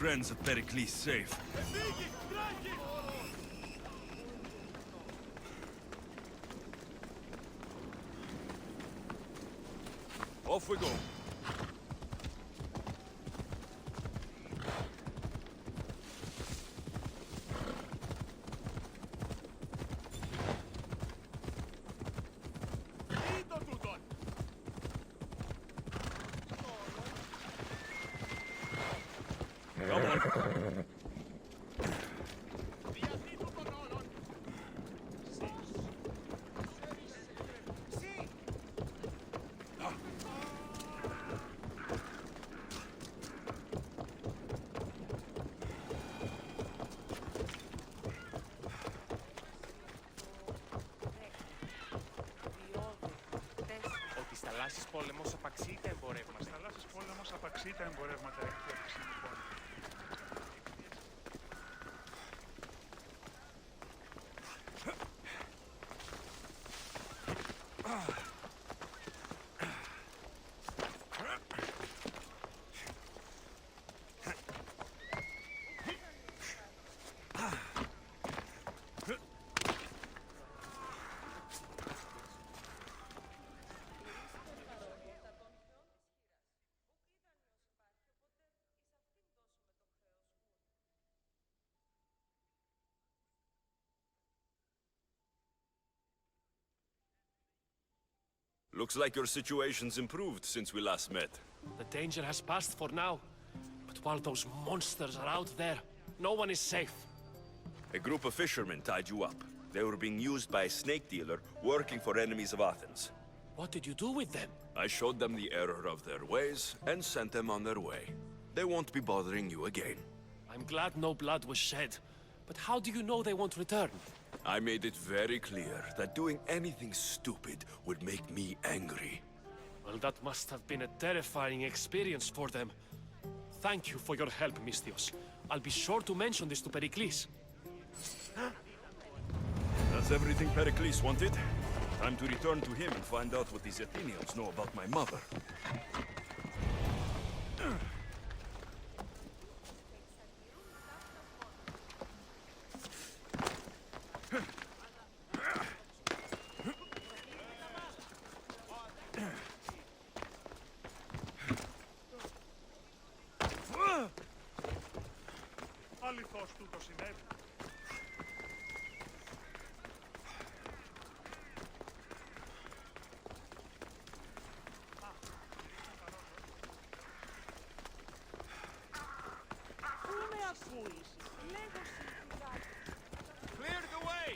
friends at Pericles safe. Off we go. Come on. Ότι στα θαλάσσης πόλεμος απαξεί τα εμπορεύματα. Στα θαλάσσης πόλεμος απαξεί τα εμπορεύματα. Έχει λοιπόν. Looks like your situation's improved since we last met. The danger has passed for now. But while those monsters are out there, no one is safe. A group of fishermen tied you up. They were being used by a snake dealer working for enemies of Athens. What did you do with them? I showed them the error of their ways and sent them on their way. They won't be bothering you again. I'm glad no blood was shed. But how do you know they won't return? I made it very clear that doing anything stupid would make me angry. Well, that must have been a terrifying experience for them. Thank you for your help, Misthios. I'll be sure to mention this to Pericles. That's everything Pericles wanted. Time to return to him and find out what these Athenians know about my mother. Αληθώς τούτο συνέβη. Πού με ακούεις? Λέγω σιγά. Clear the way!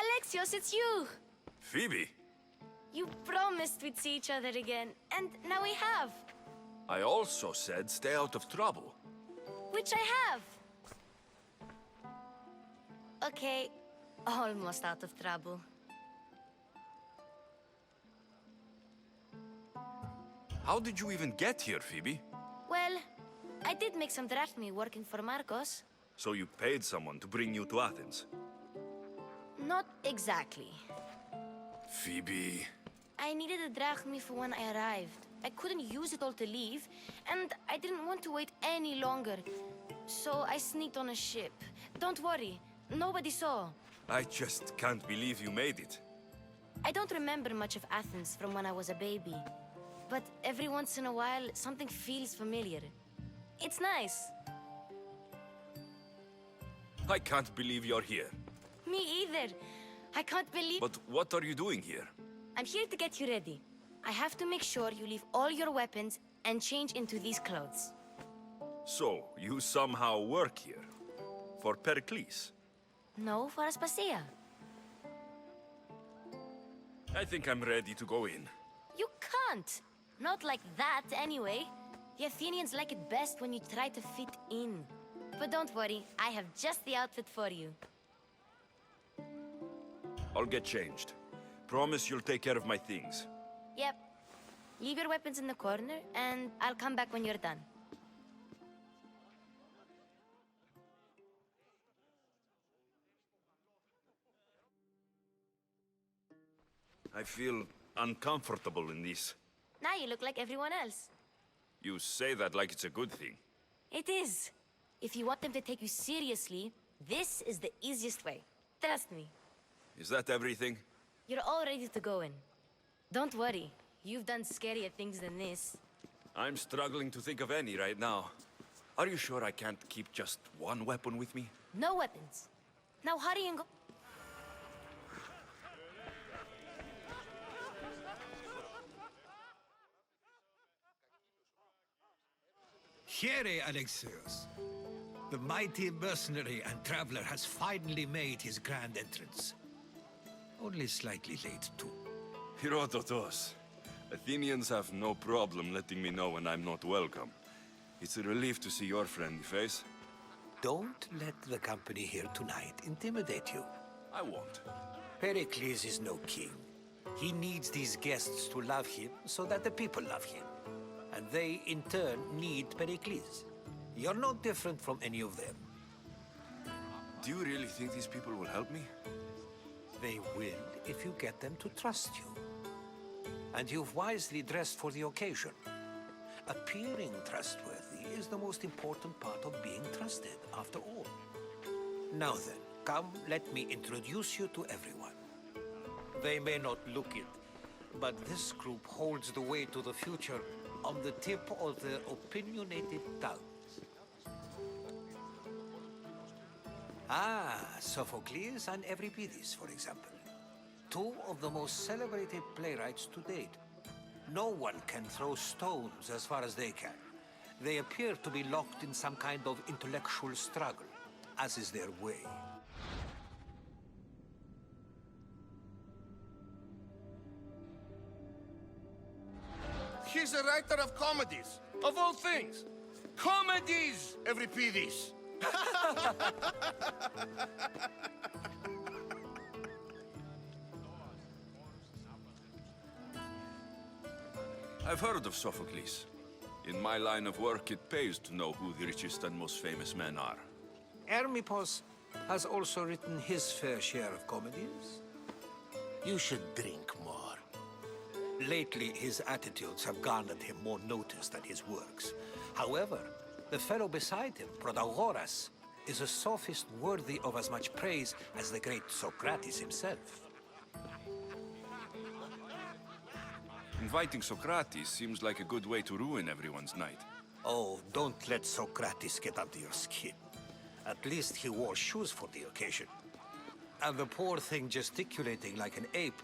Alexios, it's you! Phoebe! You promised we'd see each other again, and now we have. I also said stay out of trouble. Which I have. Okay, almost out of trouble. How did you even get here, Phoebe? Well, I did make some drachmi working for Marcos. So you paid someone to bring you to Athens? Not exactly. Phoebe... I needed a drachmi for when I arrived. I couldn't use it all to leave, and I didn't want to wait any longer. So I sneaked on a ship. Don't worry, nobody saw. I just can't believe you made it. I don't remember much of Athens from when I was a baby. But every once in a while, something feels familiar. It's nice. I can't believe you're here. Me either. I can't believe... But what are you doing here? I'm here to get you ready. I have to make sure you leave all your weapons and change into these clothes. So, you somehow work here? For Pericles? No, for Aspasia. I think I'm ready to go in. You can't! Not like that, anyway. The Athenians like it best when you try to fit in. But don't worry, I have just the outfit for you. I'll get changed. Promise you'll take care of my things. Yep. Leave your weapons in the corner, and I'll come back when you're done. I feel uncomfortable in this. Now you look like everyone else. You say that like it's a good thing. It is. If you want them to take you seriously, this is the easiest way. Trust me. Is that everything? You're all ready to go in. Don't worry. You've done scarier things than this. I'm struggling to think of any right now. Are you sure I can't keep just one weapon with me? No weapons. Now hurry and go. Here, Alexios. The mighty mercenary and traveler has finally made his grand entrance. Only slightly late, too. Herodotos. Athenians have no problem letting me know when I'm not welcome. It's a relief to see your friendly face. Don't let the company here tonight intimidate you. I won't. Pericles is no king. He needs these guests to love him so that the people love him. And they, in turn, need Pericles. You're no different from any of them. Do you really think these people will help me? They will if you get them to trust you. And you've wisely dressed for the occasion. Appearing trustworthy is the most important part of being trusted, after all. Now then, come, let me introduce you to everyone. They may not look it, but this group holds the way to the future on the tip of their opinionated tongues. Sophocles and Euripides, for example. Two of the most celebrated playwrights to date. No one can throw stones as far as they can. They appear to be locked in some kind of intellectual struggle, as is their way. He's a writer of comedies, of all things. Comedies, Euripides. I've heard of Sophocles. In my line of work, it pays to know who the richest and most famous men are. Hermippos has also written his fair share of comedies. You should drink more. Lately, his attitudes have garnered him more notice than his works. However, the fellow beside him, Protagoras, is a sophist worthy of as much praise as the great Socrates himself. Inviting Socrates seems like a good way to ruin everyone's night. Oh, don't let Socrates get under your skin. At least he wore shoes for the occasion. And the poor thing gesticulating like an ape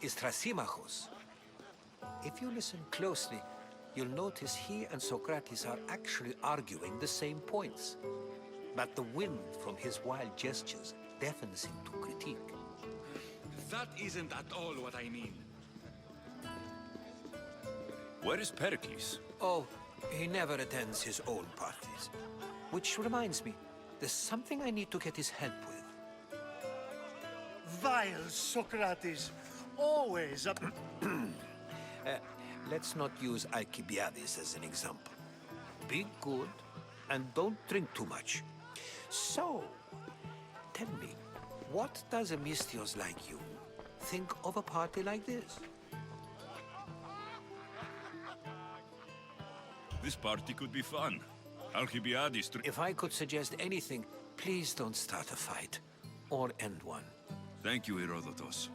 is Thrasymachos. If you listen closely, you'll notice he and Socrates are actually arguing the same points. But the wind from his wild gestures deafens him to critique. That isn't at all what I mean. Where is Pericles? Oh, he never attends his own parties. Which reminds me, there's something I need to get his help with. Vile Socrates. Always up. Let's not use Alcibiades as an example. Be good and don't drink too much. So, tell me, what does a Misthios like you think of a party like this? This party could be fun. Alcibiades... If I could suggest anything, please don't start a fight or end one. Thank you, Herodotos.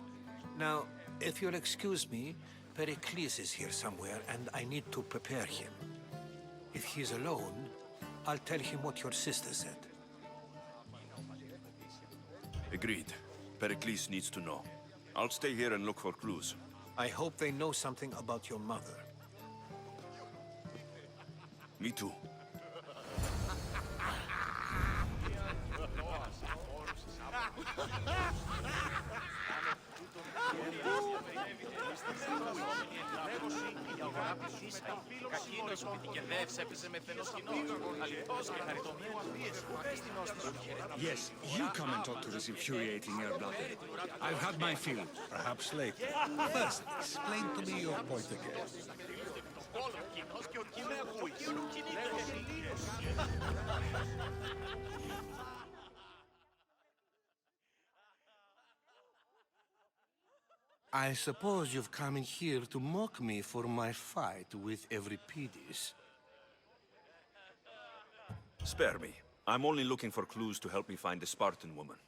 Now, if you'll excuse me, Pericles is here somewhere and I need to prepare him. If he's alone, I'll tell him what your sister said. Agreed. Pericles needs to know. I'll stay here and look for clues. I hope they know something about your mother. Me too. Κακίνος που τικεδεύς έπαιζε με φαινόσκηνό. Αληθώς και χαριτωμένος. Yes, you come and talk to this infuriating air-blooded. I've had my fill. Perhaps later. First, explain to me your point again. I suppose you've come in here to mock me for my fight with Euripides. Spare me. I'm only looking for clues to help me find a Spartan woman.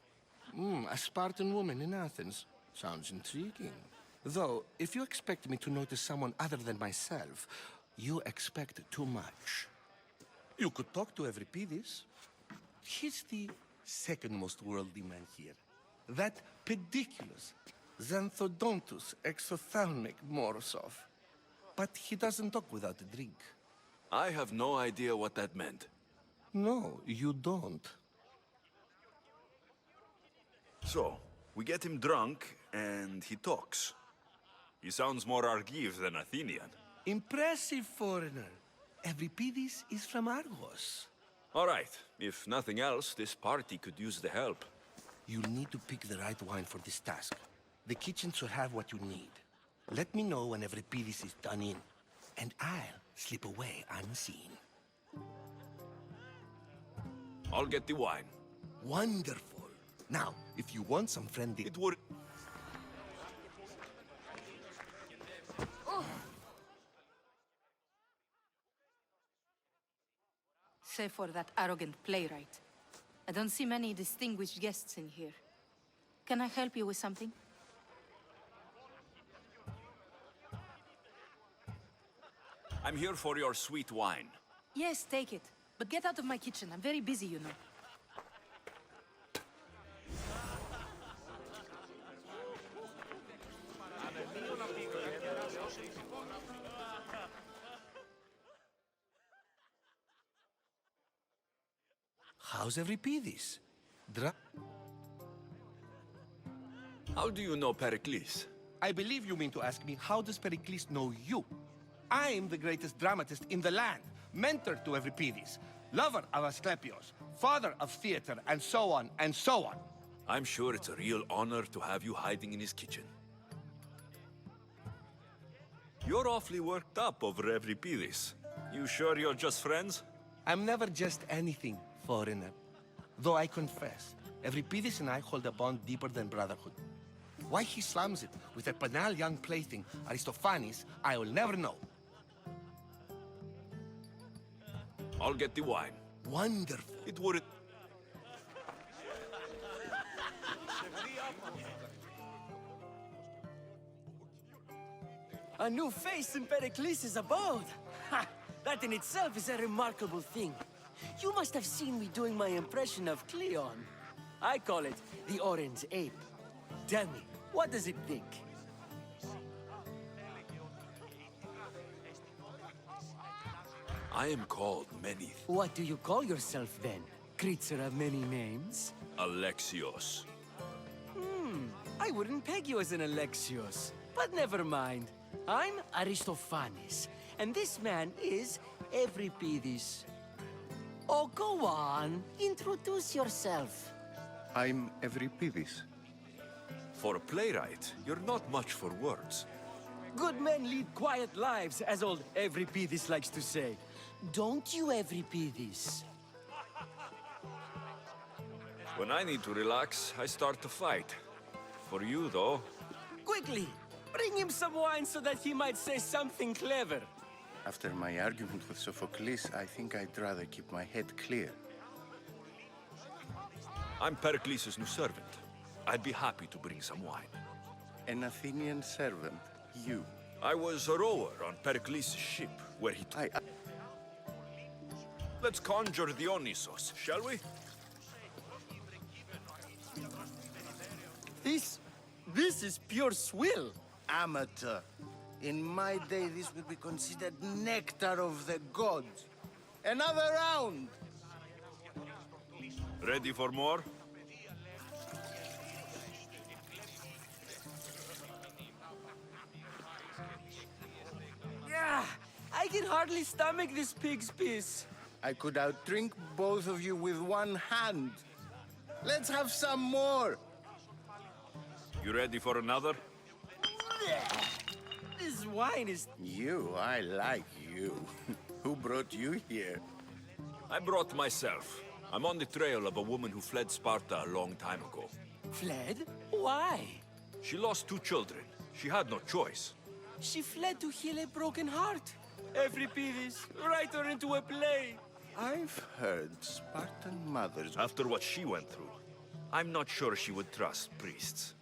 A Spartan woman in Athens. Sounds intriguing. Though, if you expect me to notice someone other than myself, you expect too much. You could talk to Euripides. He's the second most worldly man here. That pediculous Xanthodontus exophthalmic Morosov. But he doesn't talk without a drink. I have no idea what that meant. No, you don't. So, we get him drunk, and he talks. He sounds more Argive than Athenian. Impressive, foreigner. Euripides is from Argos. All right, if nothing else, this party could use the help. You'll need to pick the right wine for this task. The kitchen should have what you need. Let me know when Euripides is done in, and I'll slip away unseen. I'll get the wine. Wonderful. Now, if you want some friendly... It would... Save for that arrogant playwright. I don't see many distinguished guests in here. Can I help you with something? I'm here for your sweet wine. Yes, take it. But get out of my kitchen. I'm very busy, you know. How's Euripides? How do you know Pericles? I believe you mean to ask me, how does Pericles know you? I am the greatest dramatist in the land, mentor to Euripides, lover of Asclepios, father of theater, and so on, and so on. I'm sure it's a real honor to have you hiding in his kitchen. You're awfully worked up over Euripides. You sure you're just friends? I'm never just anything, foreigner. Though I confess, Euripides and I hold a bond deeper than brotherhood. Why he slams it with a banal young plaything, Aristophanes, I will never know. I'll get the wine. Wonderful. It would... A new face in Pericles' abode! Ha! That in itself is a remarkable thing. You must have seen me doing my impression of Cleon. I call it the Orange Ape. Tell me, what does it think? I am called many... What do you call yourself then? Creature of many names? Alexios. I wouldn't peg you as an Alexios. But never mind. I'm Aristophanes, and this man is Euripides. Oh, go on. Introduce yourself. I'm Euripides. For a playwright, you're not much for words. Good men lead quiet lives, as old Euripides likes to say. Don't you, Euripides? When I need to relax, I start to fight. For you, though... Quickly! Bring him some wine so that he might say something clever. After my argument with Sophocles, I think I'd rather keep my head clear. I'm Pericles' new servant. I'd be happy to bring some wine. An Athenian servant, you. I was a rower on Pericles' ship, where he... Let's conjure Dionysos, shall we? This is pure swill. Amateur. In my day, this would be considered nectar of the gods. Another round! Ready for more? can hardly stomach this pig's piss. I could outdrink both of you with one hand. Let's have some more. You ready for another? This wine is... You, I like you. Who brought you here? I brought myself. I'm on the trail of a woman who fled Sparta a long time ago. Fled? Why? She lost 2 children. She had no choice. She fled to heal a broken heart. Euripides, write her into a play. I've heard Spartan mothers... After what she went through, I'm not sure she would trust priests.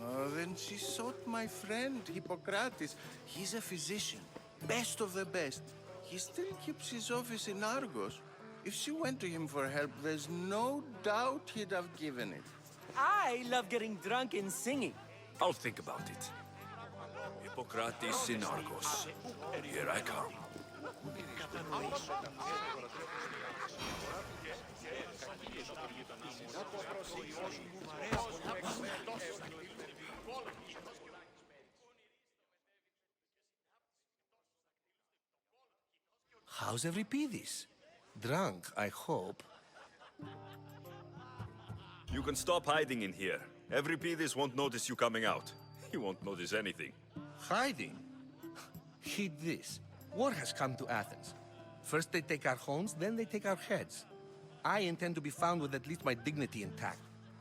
Oh, then she sought my friend, Hippocrates. He's a physician, best of the best. He still keeps his office in Argos. If she went to him for help, there's no doubt he'd have given it. I love getting drunk and singing. I'll think about it. Hippocrates in Argos. Here I come. How's Euripides? Drunk, I hope. You can stop hiding in here. Euripides won't notice you coming out. He won't notice anything. Hiding? Heed this. War has come to Athens. First they take our homes, then they take our heads. I intend to be found with at least my dignity intact.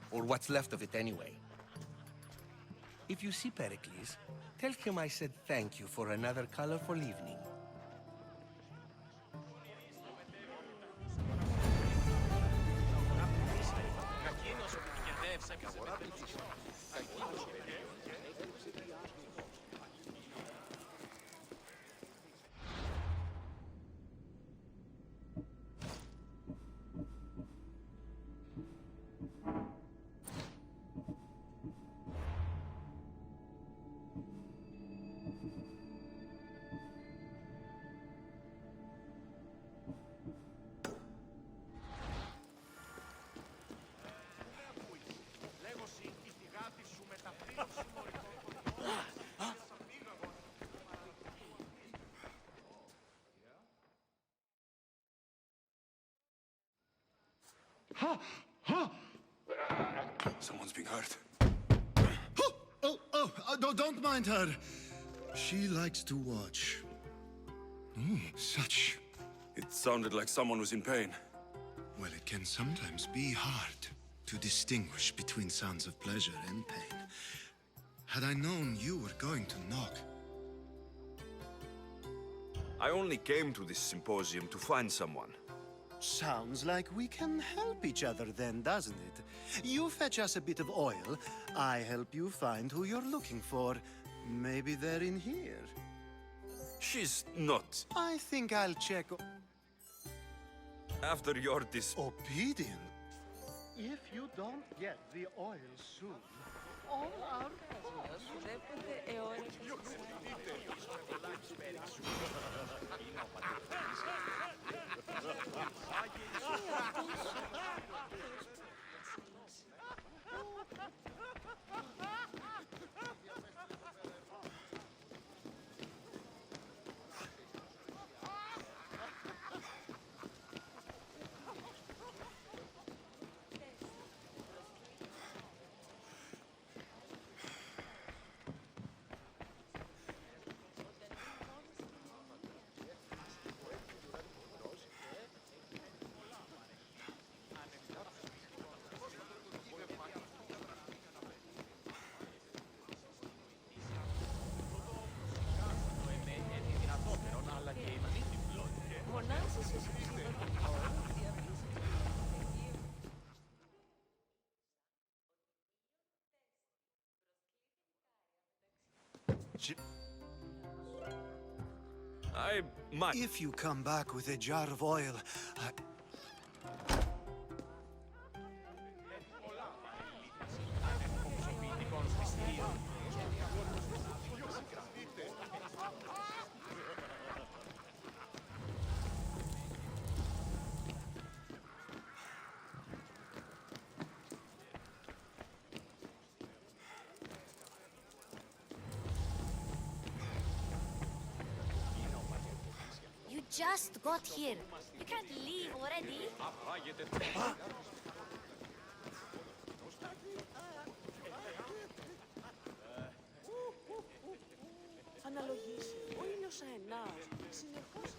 Or what's left of it anyway. If you see Pericles, tell him I said thank you for another colorful evening. Someone's being hurt. Don't mind her. She likes to watch. Such... It sounded like someone was in pain. Well, it can sometimes be hard to distinguish between sounds of pleasure and pain. Had I known you were going to knock... I only came to this symposium to find someone. Sounds like we can help each other then, doesn't it? You fetch us a bit of oil, I help you find who you're looking for. Maybe they're in here. She's not. I think I'll check... After your Obedient? If you don't get the oil soon, all our... I might... If you come back with a jar of oil, just got here. You can't leave already. Αναλογήσει. Ο ήλιος αενάς. Συνεχώς...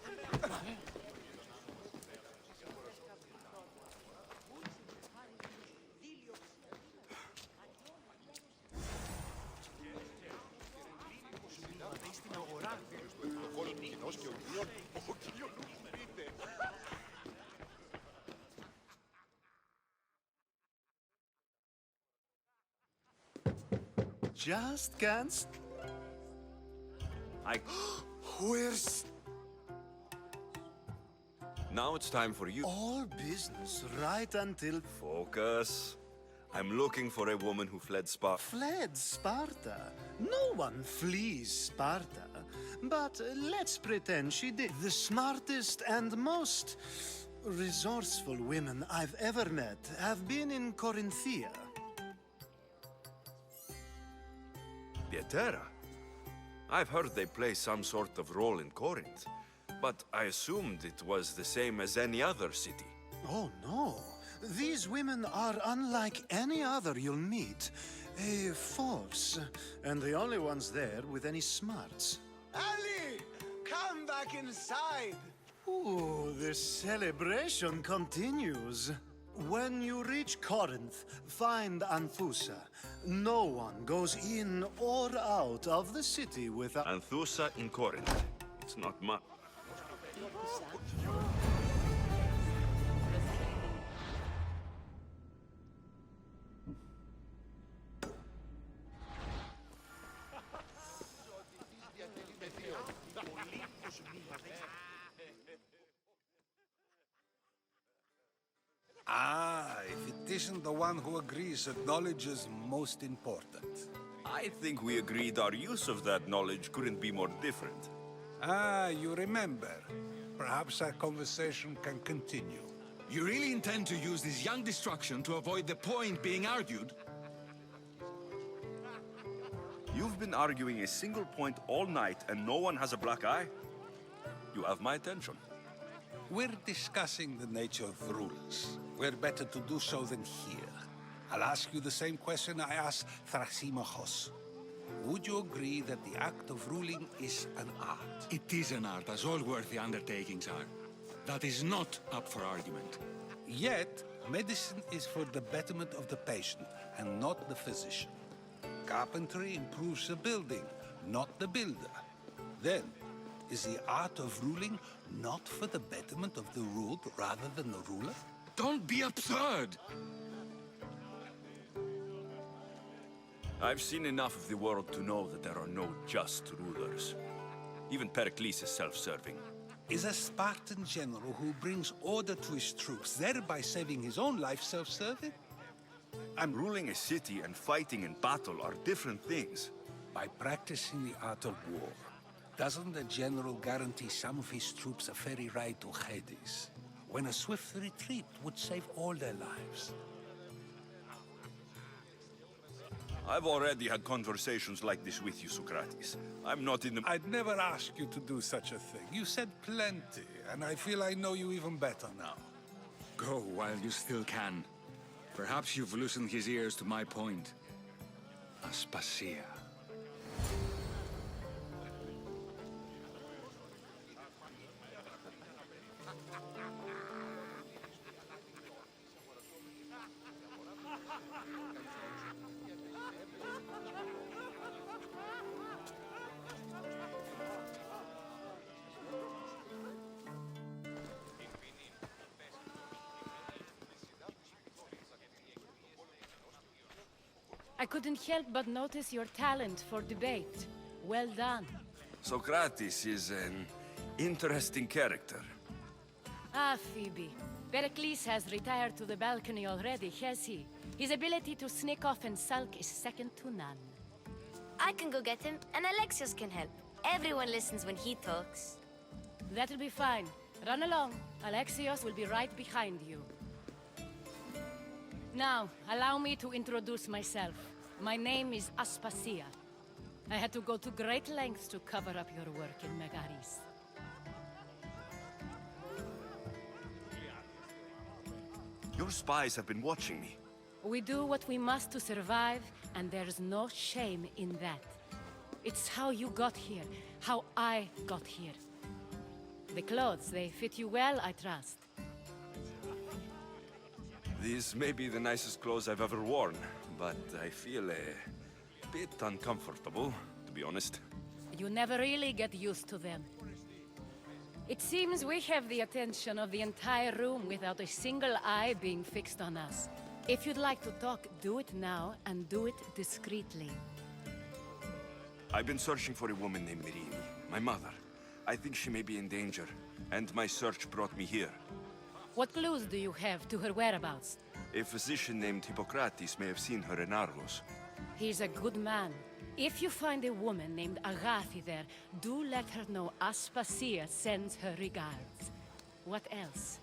Just can't... Where's... Now it's time for you. All business right until... Focus. I'm looking for a woman who fled Sparta. Fled Sparta. No one flees Sparta. But let's pretend she did. The smartest and most resourceful women I've ever met have been in Corinthia. Pieterra? I've heard they play some sort of role in Corinth, but I assumed it was the same as any other city. Oh, no. These women are unlike any other you'll meet. A force, and the only ones there with any smarts. Ali! Come back inside! Ooh, the celebration continues. When you reach Corinth, find Anthusa. No one goes in or out of the city without... Anthusa in Corinth. It's not much. Ah, if it isn't the one who agrees that knowledge is most important. I think we agreed our use of that knowledge couldn't be more different. Ah, you remember. Perhaps our conversation can continue. You really intend to use this young destruction to avoid the point being argued? You've been arguing a single point all night and no one has a black eye? You have my attention. We're discussing the nature of rules. We're better to do so than here. I'll ask you the same question I asked Thrasymachos. Would you agree that the act of ruling is an art? It is an art, as all worthy undertakings are. That is not up for argument. Yet, medicine is for the betterment of the patient and not the physician. Carpentry improves the building, not the builder. Then, is the art of ruling not for the betterment of the ruled rather than the ruler? Don't be absurd! I've seen enough of the world to know that there are no just rulers. Even Pericles is self-serving. Is a Spartan general who brings order to his troops, thereby saving his own life, self-serving? I'm ruling a city and fighting in battle are different things. By practicing the art of war, doesn't the general guarantee some of his troops a ferry ride to Hades, when a swift retreat would save all their lives? I've already had conversations like this with you, Socrates. I'm not in the... I'd never ask you to do such a thing. You said plenty, and I feel I know you even better now. Go while you still can. Perhaps you've loosened his ears to my point. Aspasia. I couldn't help but notice your talent for debate. Well done. Socrates is an interesting character. Ah, Phoebe. Pericles has retired to the balcony already, has he? His ability to sneak off and sulk is second to none. I can go get him, and Alexios can help. Everyone listens when he talks. That'll be fine. Run along. Alexios will be right behind you. Now, allow me to introduce myself. My name is Aspasia. I had to go to great lengths to cover up your work in Megaris. Your spies have been watching me. We do what we must to survive, and there's no shame in that. It's how you got here, how I got here. The clothes, they fit you well, I trust. These may be the nicest clothes I've ever worn, but I feel a bit uncomfortable, to be honest. You never really get used to them. It seems we have the attention of the entire room without a single eye being fixed on us. If you'd like to talk, do it now, and do it discreetly. I've been searching for a woman named Myrrine, my mother. I think she may be in danger, and my search brought me here. What clues do you have to her whereabouts? A physician named Hippocrates may have seen her in Argos. He's a good man. If you find a woman named Agathi there, do let her know Aspasia sends her regards. What else?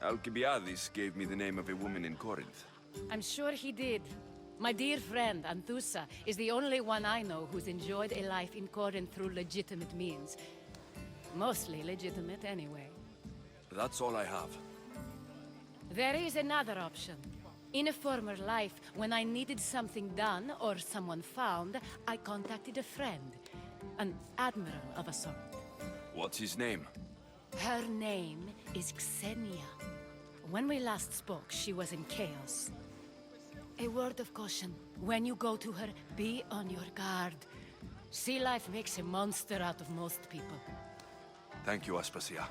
Alcibiades gave me the name of a woman in Corinth. I'm sure he did. My dear friend, Anthusa, is the only one I know who's enjoyed a life in Corinth through legitimate means. Mostly legitimate, anyway. That's all I have. There is another option. In a former life, when I needed something done or someone found, I contacted a friend. An admiral of a sort. What's his name? Her name is Xenia. When we last spoke, she was in chaos. A word of caution. When you go to her, be on your guard. Sea life makes a monster out of most people. Thank you, Aspasia.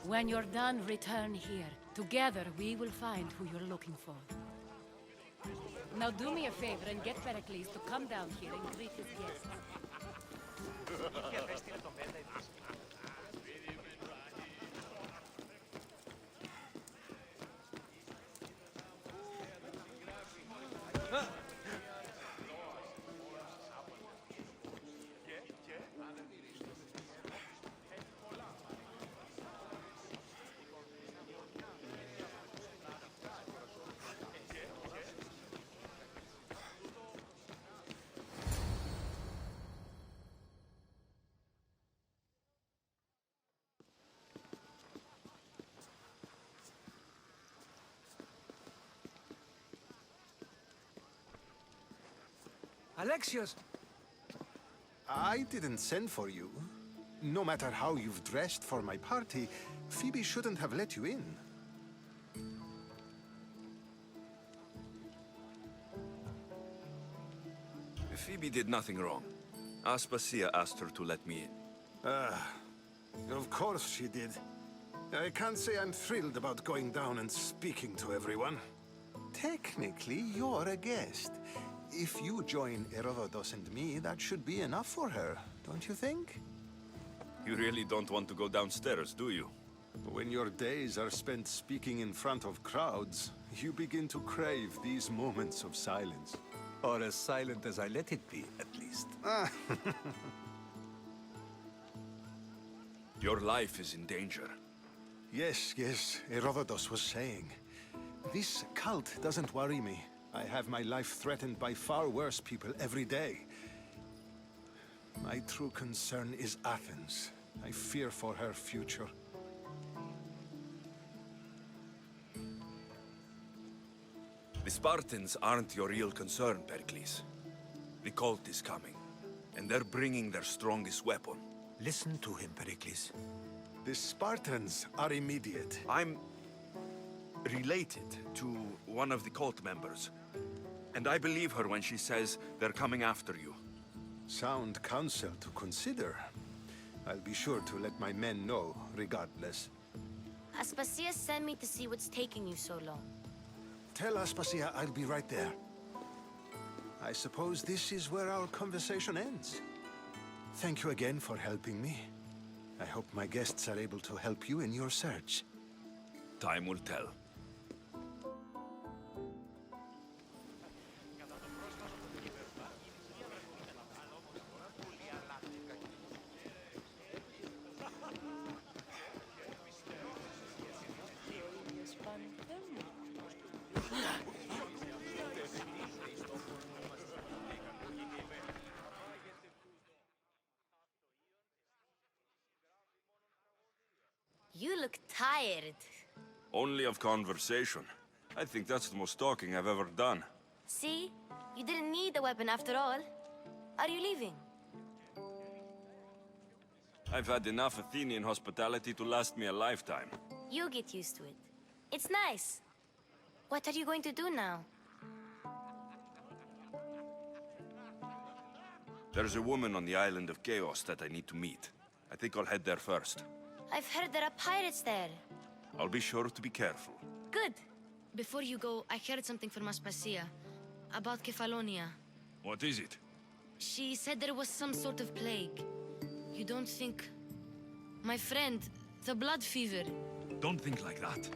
When you're done, return here. Together, we will find who you're looking for. Now do me a favor and get Pericles to come down here and greet his guests. Alexios! I didn't send for you. No matter how you've dressed for my party, Phoebe shouldn't have let you in. Phoebe did nothing wrong. Aspasia asked her to let me in. Of course she did. I can't say I'm thrilled about going down and speaking to everyone. Technically, you're a guest. If you join Herodotus and me, that should be enough for her, don't you think? You really don't want to go downstairs, do you? When your days are spent speaking in front of crowds, you begin to crave these moments of silence. Or as silent as I let it be, at least. Your life is in danger. Yes, Herodotus was saying. This cult doesn't worry me. I have my life threatened by far worse people every day. My true concern is Athens. I fear for her future. The Spartans aren't your real concern, Pericles. The cult is coming, and they're bringing their strongest weapon. Listen to him, Pericles. The Spartans are immediate. I'm related to one of the cult members. And I believe her when she says they're coming after you. Sound counsel to consider. I'll be sure to let my men know, regardless. Aspasia sent me to see what's taking you so long. Tell Aspasia I'll be right there. I suppose this is where our conversation ends. Thank you again for helping me. I hope my guests are able to help you in your search. Time will tell. You look tired. Only of conversation. I think that's the most talking I've ever done. See? You didn't need the weapon after all. Are you leaving? I've had enough Athenian hospitality to last me a lifetime. You get used to it. It's nice. What are you going to do now? There's a woman on the island of Chaos that I need to meet. I think I'll head there first. I've heard there are pirates there. I'll be sure to be careful. Good. Before you go, I heard something from Aspasia. About Kefalonia. What is it? She said there was some sort of plague. You don't think... My friend, the blood fever. Don't think like that.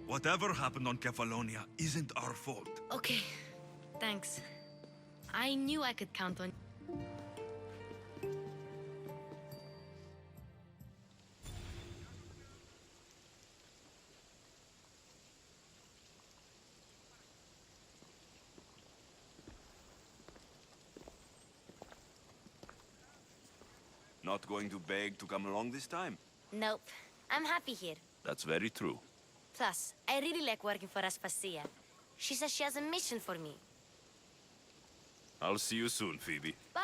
Whatever happened on Kefalonia isn't our fault. Okay, thanks. I knew I could count on... Not going to beg to come along this time? Nope. I'm happy here. That's very true. Plus, I really like working for Aspasia. She says she has a mission for me. I'll see you soon, Phoebe. Bye!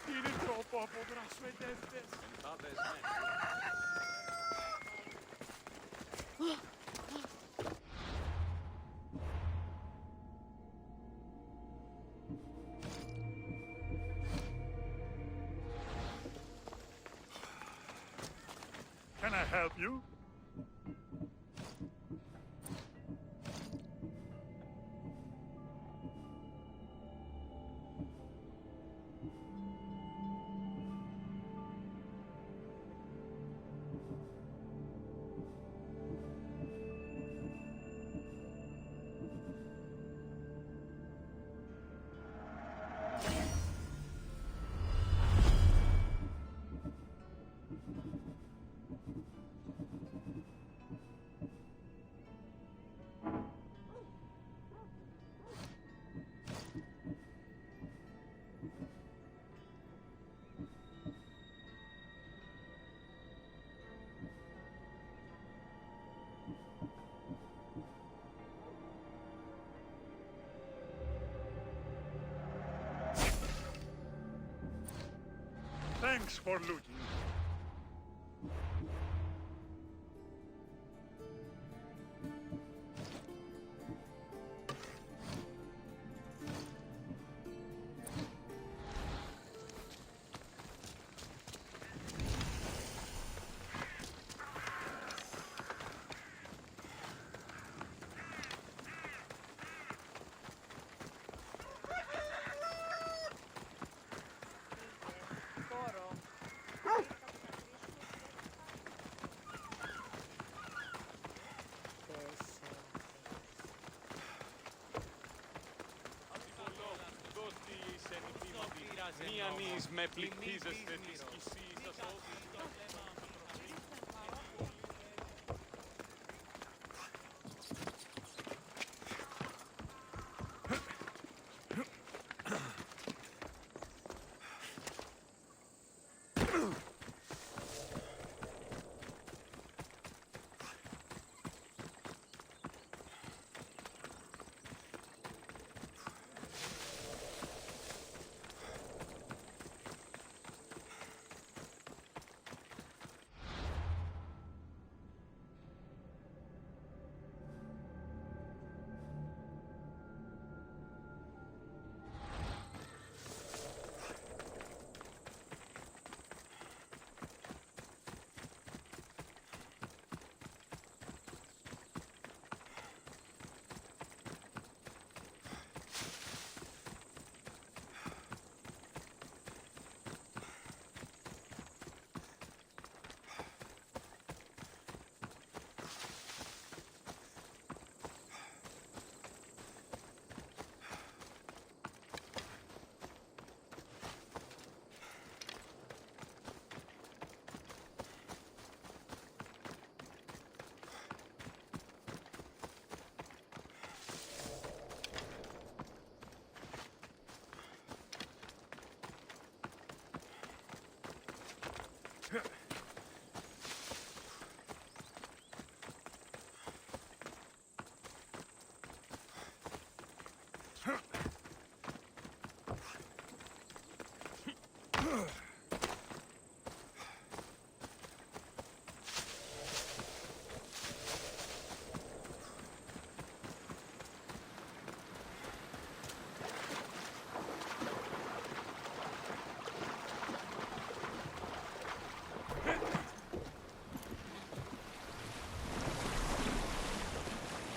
Είναι τρόπο από βρασφεντεύτες. Can I help you? Thanks for looting. Μία νης με πληκτίζεστε της κυσής σας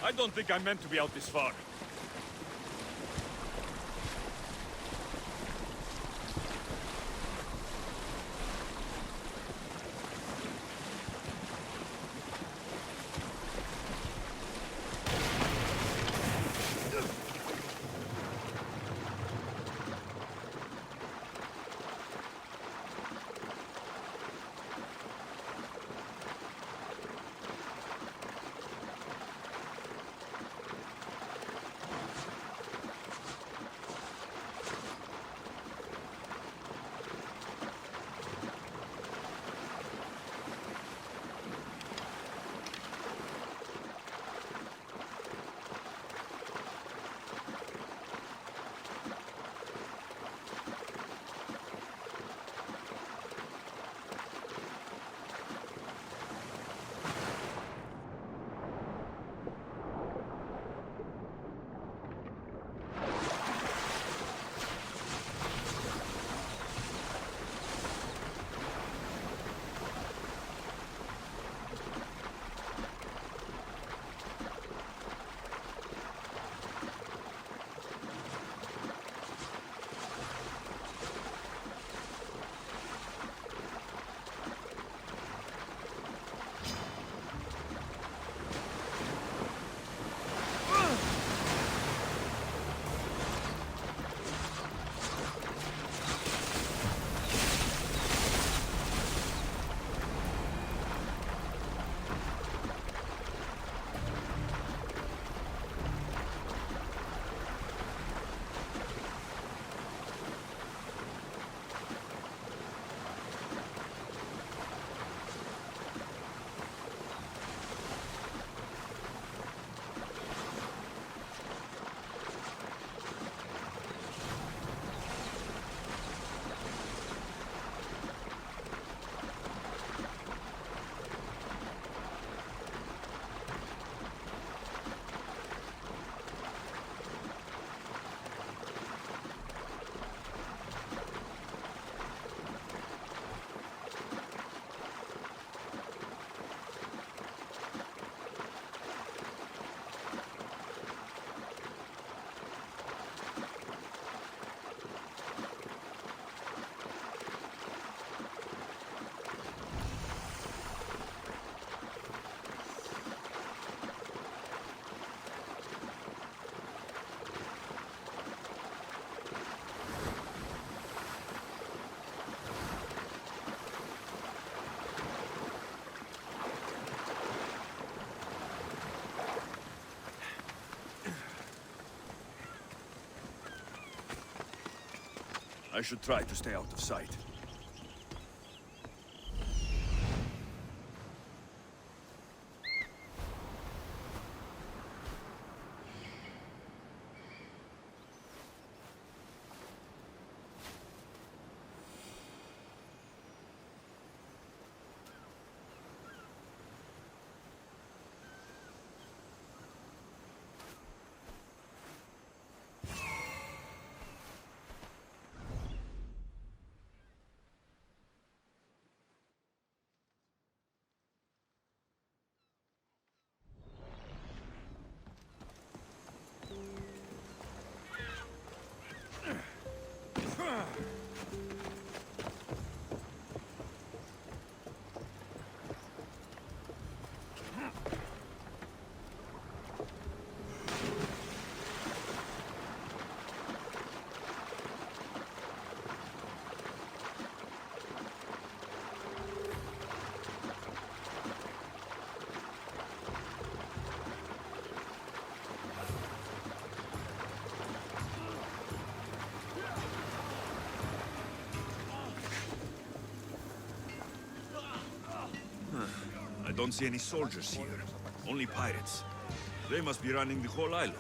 I don't think I meant to be out this far. I should try to stay out of sight. I don't see any soldiers here. Only pirates. They must be running the whole island.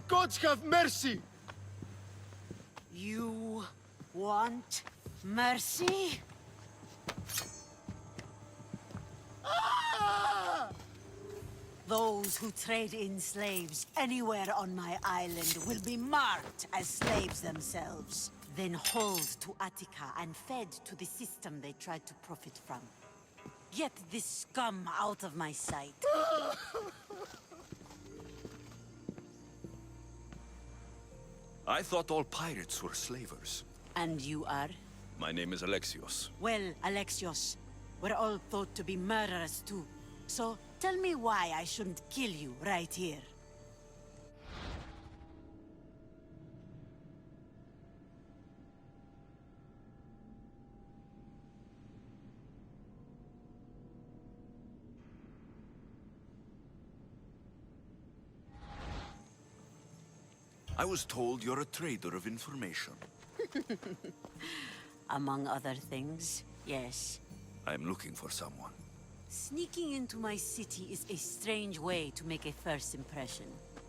Gods have mercy! You want mercy? Those who trade in slaves anywhere on my island will be marked as slaves themselves, then hauled to Attica and fed to the system they tried to profit from. Get this scum out of my sight. I thought all pirates were slavers. And you are? My name is Alexios. Well, Alexios, we're all thought to be murderers too. So, tell me why I shouldn't kill you right here. I was told you're a trader of information. Among other things, yes. I'm looking for someone. Sneaking into my city is a strange way to make a first impression.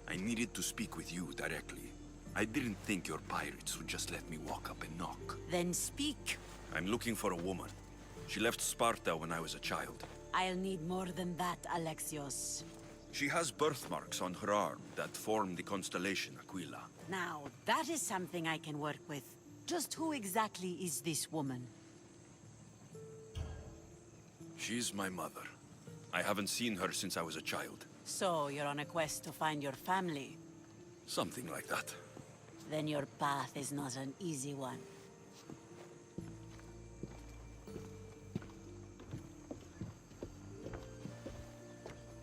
I needed to speak with you directly. I didn't think your pirates would just let me walk up and knock. Then speak. I'm looking for a woman. She left Sparta when I was a child. I'll need more than that, Alexios. She has birthmarks on her arm that form the constellation Aquila. Now, that is something I can work with. Just who exactly is this woman? She's my mother. I haven't seen her since I was a child. So, you're on a quest to find your family? Something like that. Then your path is not an easy one.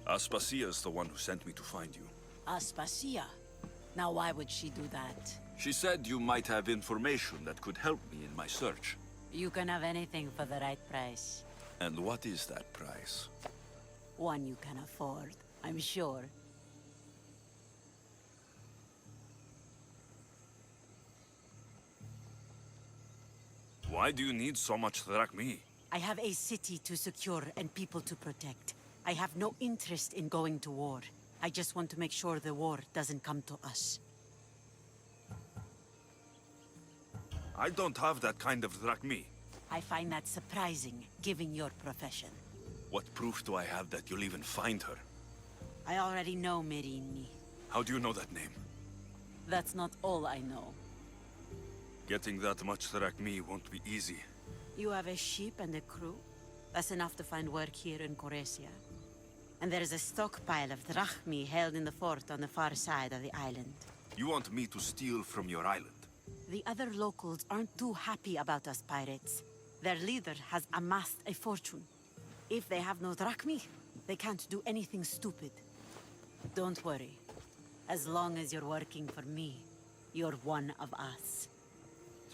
Aspasia's the one who sent me to find you. Aspasia? Now why would she do that? She said you might have information that could help me in my search. You can have anything for the right price. And what is that price? One you can afford, I'm sure. Why do you need so much drachmi? I have a city to secure and people to protect. I have no interest in going to war. I just want to make sure the war doesn't come to us. I don't have that kind of drachmi. I find that surprising, given your profession. What proof do I have that you'll even find her? I already know Merini. How do you know that name? That's not all I know. Getting that much drachmi won't be easy. You have a ship and a crew. That's enough to find work here in Coresia. And there is a stockpile of drachmi held in the fort on the far side of the island. You want me to steal from your island? The other locals aren't too happy about us pirates. Their leader has amassed a fortune. If they have no drachmi, they can't do anything stupid. Don't worry. As long as you're working for me, you're one of us.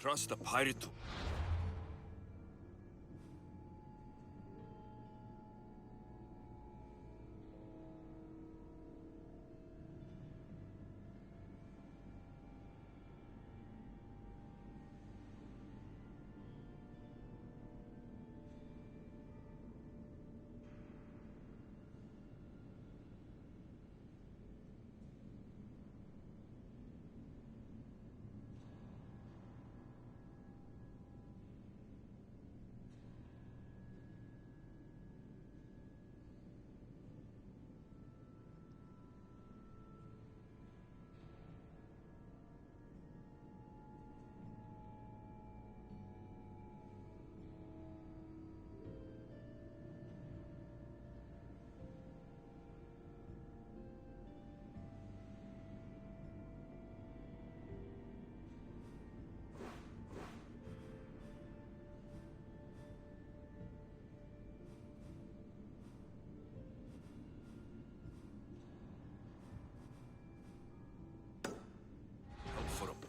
Trust a pirate to...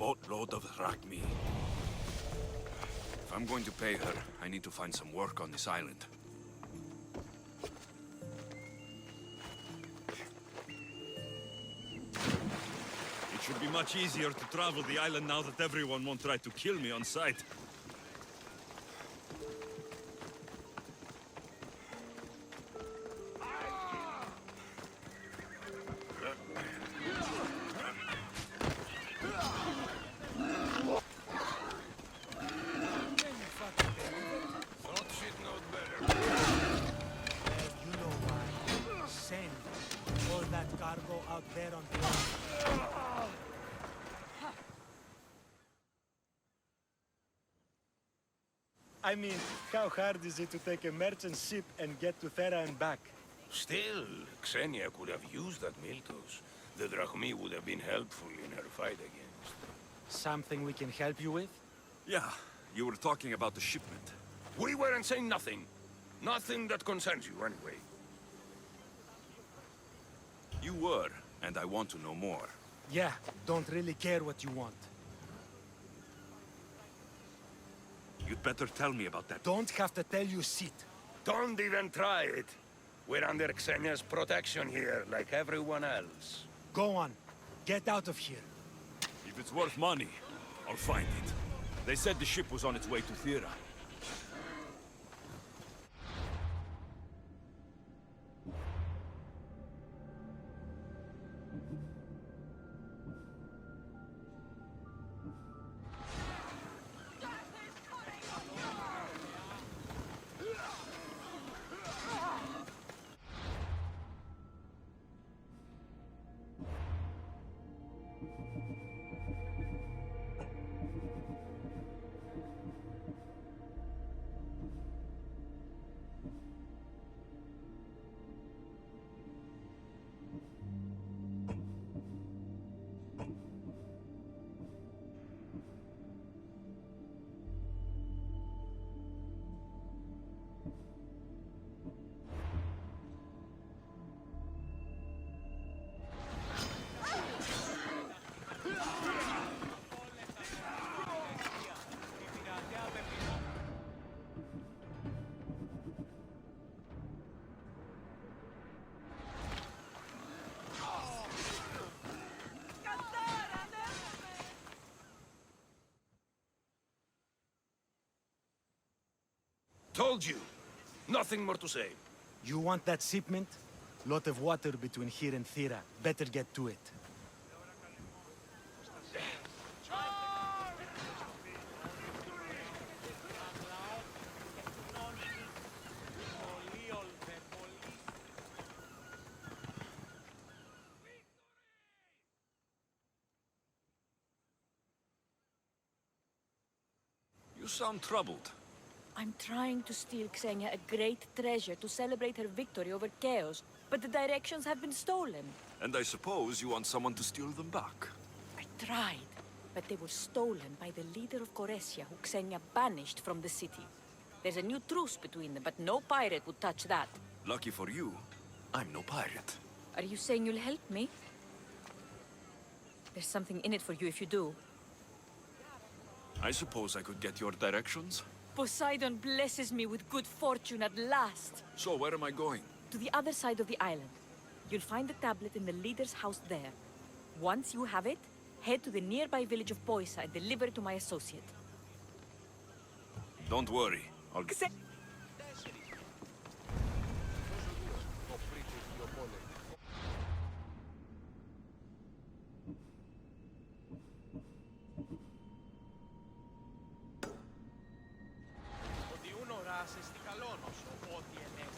boatload of drachmi. If I'm going to pay her, I need to find some work on this island. It should be much easier to travel the island now that everyone won't try to kill me on sight. I mean, how hard is it to take a merchant ship and get to Thera and back? Still, Xenia could have used that Miltos. The drachmi would have been helpful in her fight against. Something we can help you with? Yeah, you were talking about the shipment. We weren't saying nothing. Nothing that concerns you, anyway. You were, and I want to know more. Yeah, don't really care what you want. You'd better tell me about that. Don't have to tell you shit. Don't even try it. We're under Xenia's protection here, like everyone else. Go on. Get out of here. If it's worth money, I'll find it. They said the ship was on its way to Thera. Told you. Nothing more to say. You want that shipment? Lot of water between here and Thera. Better get to it. You sound troubled. I'm trying to steal Xenia a great treasure to celebrate her victory over Chaos, but the directions have been stolen. And I suppose you want someone to steal them back. I tried, but they were stolen by the leader of Koresia, who Xenia banished from the city. There's a new truce between them, but no pirate would touch that. Lucky for you, I'm no pirate. Are you saying you'll help me? There's something in it for you if you do. I suppose I could get your directions? Poseidon blesses me with good fortune at last. So where am I going? To the other side of the island. You'll find the tablet in the leader's house there. Once you have it, head to the nearby village of Poisa and deliver it to my associate. Don't worry, I'll...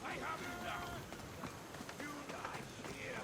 I have you now! You die here!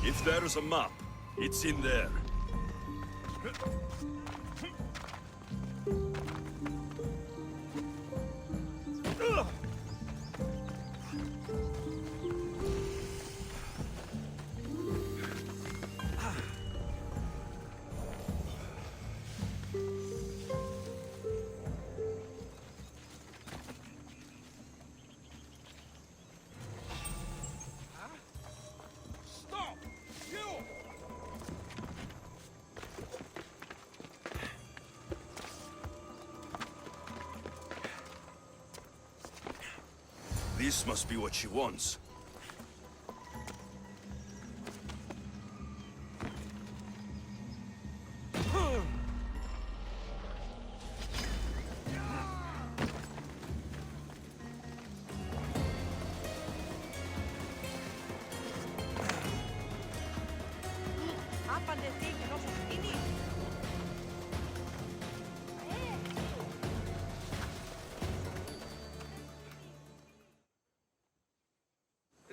If there's a map, it's in there. This must be what she wants.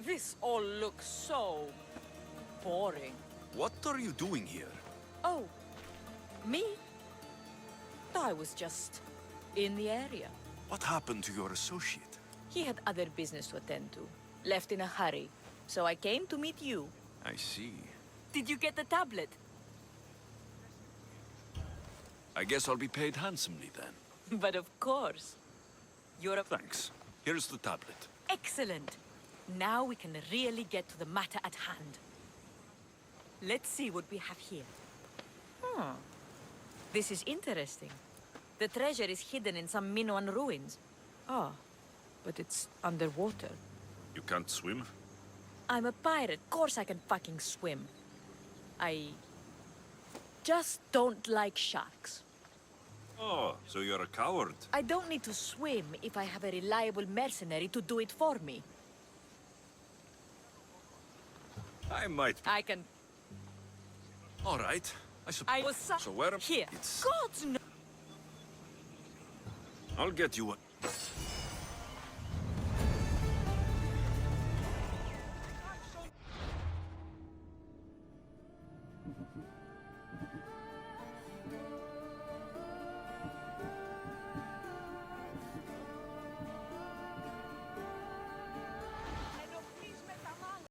This all looks so boring. What are you doing here? Oh, me? I was just in the area. What happened to your associate? He had other business to attend to. Left in a hurry. So I came to meet you. I see. Did you get the tablet? I guess I'll be paid handsomely then. But of course. You're a... Thanks. Here's the tablet. Excellent. Now we can really get to the matter at hand. Let's see what we have here. This is interesting. The treasure is hidden in some Minoan ruins. Ah, but it's underwater. You can't swim? I'm a pirate. Of course I can fucking swim. I just don't like sharks. Oh, so you're a coward. I don't need to swim if I have a reliable mercenary to do it for me. I might be. I can... All right. I suppose. I was So where am... here. It's... God's no... I'll get you a...